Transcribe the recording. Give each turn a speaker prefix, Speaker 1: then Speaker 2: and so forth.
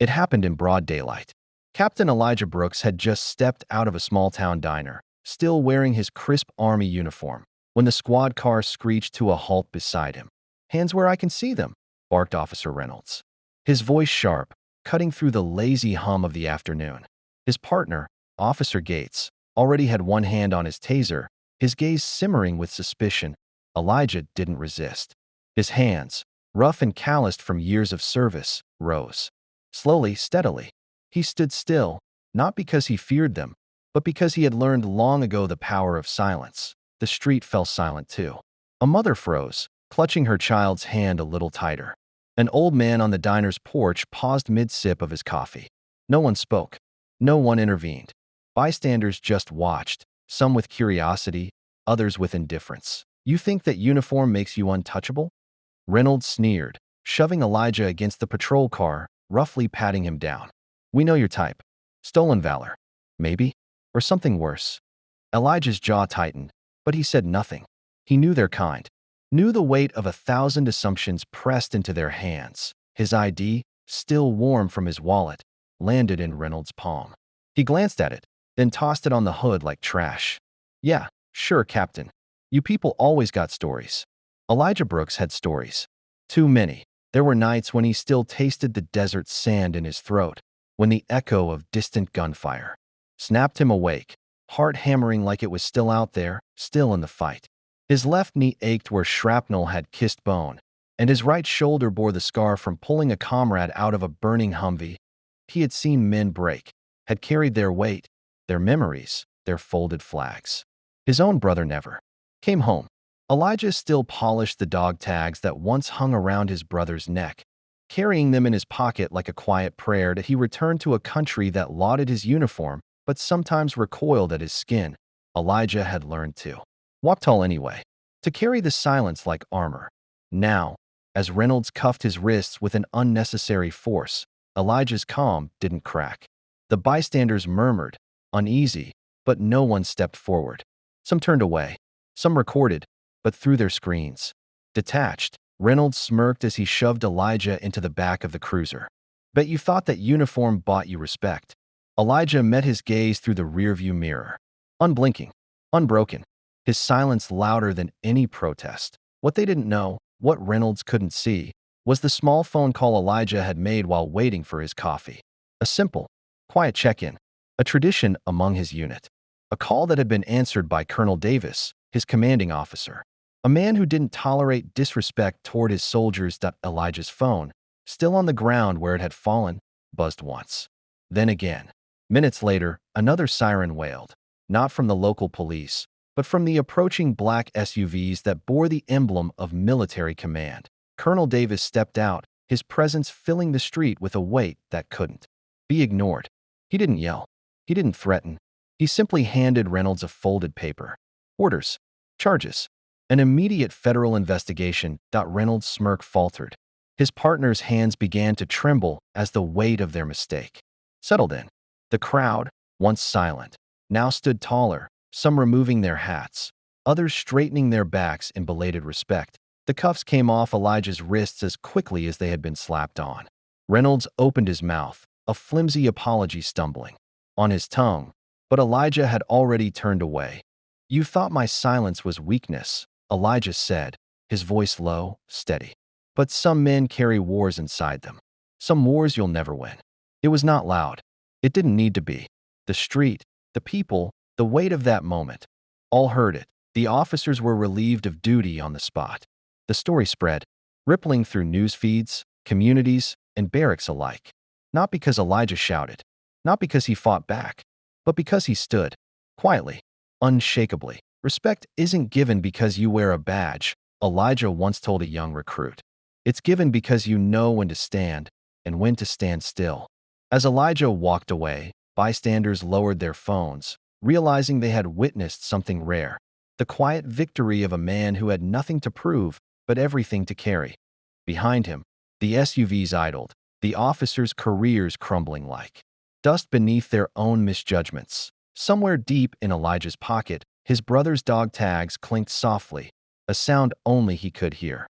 Speaker 1: It happened in broad daylight. Captain Elijah Brooks had just stepped out of a small-town diner, still wearing his crisp Army uniform, when the squad car screeched to a halt beside him. "Hands where I can see them," barked Officer Reynolds, his voice sharp, cutting through the lazy hum of the afternoon. His partner, Officer Gates, already had one hand on his taser, his gaze simmering with suspicion. Elijah didn't resist. His hands, rough and calloused from years of service, rose. Slowly, steadily. He stood still, not because he feared them, but because he had learned long ago the power of silence. The street fell silent too. A mother froze, clutching her child's hand a little tighter. An old man on the diner's porch paused mid-sip of his coffee. No one spoke. No one intervened. Bystanders just watched, some with curiosity, others with indifference. "You think that uniform makes you untouchable?" Reynolds sneered, shoving Elijah against the patrol car, roughly patting him down. "We know your type. Stolen valor. Maybe? Or something worse." Elijah's jaw tightened, but he said nothing. He knew their kind. Knew the weight of 1,000 assumptions pressed into their hands. His ID, still warm from his wallet, landed in Reynolds' palm. He glanced at it, then tossed it on the hood like trash. "Yeah, sure, Captain. You people always got stories." Elijah Brooks had stories. Too many. There were nights when he still tasted the desert sand in his throat, when the echo of distant gunfire snapped him awake, heart hammering like it was still out there, still in the fight. His left knee ached where shrapnel had kissed bone, and his right shoulder bore the scar from pulling a comrade out of a burning Humvee. He had seen men break, had carried their weight, their memories, their folded flags. His own brother never came home. Elijah still polished the dog tags that once hung around his brother's neck, carrying them in his pocket like a quiet prayer that he returned to a country that lauded his uniform but sometimes recoiled at his skin. Elijah had learned to walk tall anyway, to carry the silence like armor. Now, as Reynolds cuffed his wrists with an unnecessary force, Elijah's calm didn't crack. The bystanders murmured, uneasy, but no one stepped forward. Some turned away. Some recorded, but through their screens. Detached, Reynolds smirked as he shoved Elijah into the back of the cruiser. "Bet you thought that uniform bought you respect." Elijah met his gaze through the rearview mirror. Unblinking, unbroken, his silence louder than any protest. What they didn't know, what Reynolds couldn't see, was the small phone call Elijah had made while waiting for his coffee. A simple, quiet check-in, a tradition among his unit. A call that had been answered by Colonel Davis, his commanding officer. A man who didn't tolerate disrespect toward his soldiers. Elijah's phone, still on the ground where it had fallen, buzzed once. Then again. Minutes later, another siren wailed, not from the local police, but from the approaching black SUVs that bore the emblem of military command. Colonel Davis stepped out, his presence filling the street with a weight that couldn't be ignored. He didn't yell. He didn't threaten. He simply handed Reynolds a folded paper. Orders. Charges. An immediate federal investigation. Reynolds' smirk faltered. His partner's hands began to tremble as the weight of their mistake settled in. The crowd, once silent, now stood taller, some removing their hats, others straightening their backs in belated respect. The cuffs came off Elijah's wrists as quickly as they had been slapped on. Reynolds opened his mouth, a flimsy apology stumbling on his tongue, but Elijah had already turned away. "You thought my silence was weakness," Elijah said, his voice low, steady. "But some men carry wars inside them. Some wars you'll never win." It was not loud. It didn't need to be. The street, the people, the weight of that moment, all heard it. The officers were relieved of duty on the spot. The story spread, rippling through news feeds, communities, and barracks alike. Not because Elijah shouted, not because he fought back, but because he stood, quietly, unshakably. "Respect isn't given because you wear a badge," Elijah once told a young recruit. "It's given because you know when to stand and when to stand still." As Elijah walked away, bystanders lowered their phones, realizing they had witnessed something rare. The quiet victory of a man who had nothing to prove but everything to carry. Behind him, the SUVs idled, the officers' careers crumbling like dust beneath their own misjudgments. Somewhere deep in Elijah's pocket, his brother's dog tags clinked softly, a sound only he could hear.